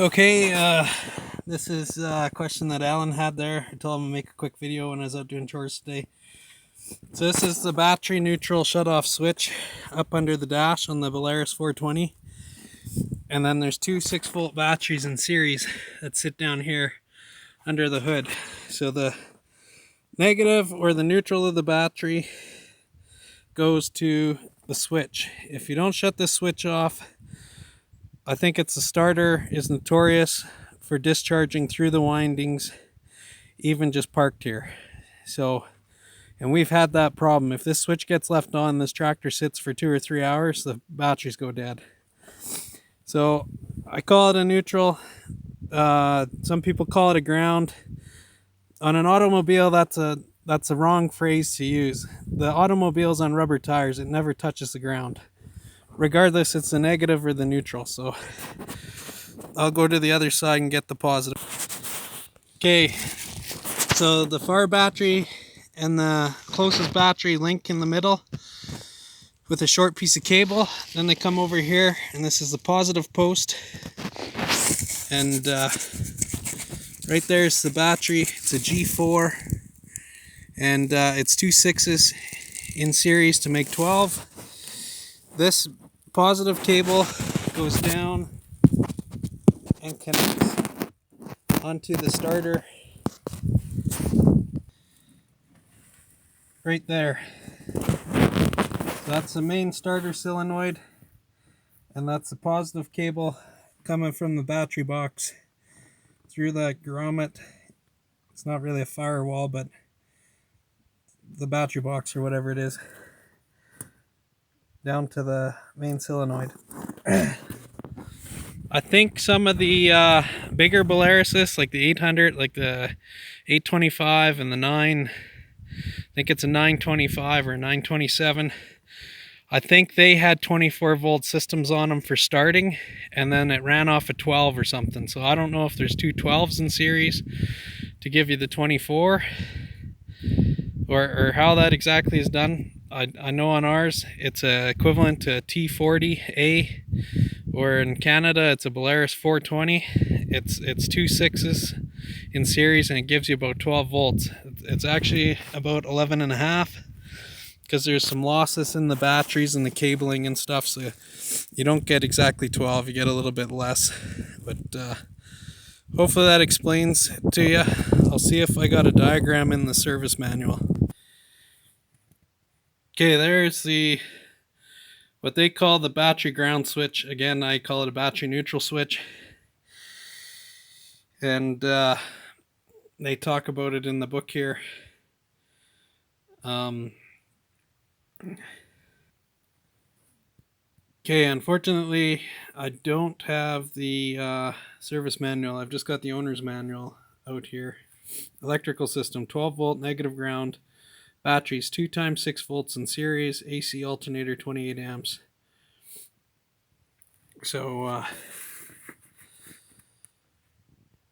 Okay, this is a question that Alan had there. I told him to make a quick video when I was out doing chores today. So this is the battery neutral shut-off switch up under the dash on the Belarus 420. And then there's two 6-volt batteries in series that sit down here under the hood. So the negative or the neutral of the battery goes to the switch. If you don't shut this switch off, I think it's the starter is notorious for discharging through the windings, even just parked here. So, and we've had that problem. If this switch gets left on, this tractor sits for 2 or 3 hours, the batteries go dead. So I call it a neutral. Some people call it a ground. On an automobile, that's a wrong phrase to use. The automobile's on rubber tires. It never touches the ground. Regardless, it's the negative or the neutral. So I'll go to the other side and get the positive. Okay, so the far battery and the closest battery link in the middle with a short piece of cable. Then they come over here, and this is the positive post. And right there's the battery. It's a G4, and it's two 6s in series to make 12. This positive cable goes down and connects onto the starter right there. So that's the main starter solenoid, and that's the positive cable coming from the battery box through that grommet. It's not really a firewall, but the battery box or whatever it is, down to the main solenoid. I think some of the bigger Belaruses, like the 800, like the 825 and the 9, I think it's a 925 or a 927. I think they had 24 volt systems on them for starting, and then it ran off a 12 or something. So I don't know if there's two 12s in series to give you the 24, or how that exactly is done. I know on ours it's equivalent to a t40a, or in Canada it's a Belarus 420. It's two 6s in series, and it gives you about 12 volts. It's actually about 11 and a half, because there's some losses in the batteries and the cabling and stuff, so you don't get exactly 12, you get a little bit less. But hopefully that explains it to you. I'll see if I got a diagram in the service manual. Okay, there's the what they call the battery ground switch. Again, I call it a battery neutral switch, and they talk about it in the book here. Okay, unfortunately, I don't have the service manual. I've just got the owner's manual out here. Electrical system, 12 volt negative ground. Batteries, 2 times 6 volts in series. AC alternator, 28 amps. So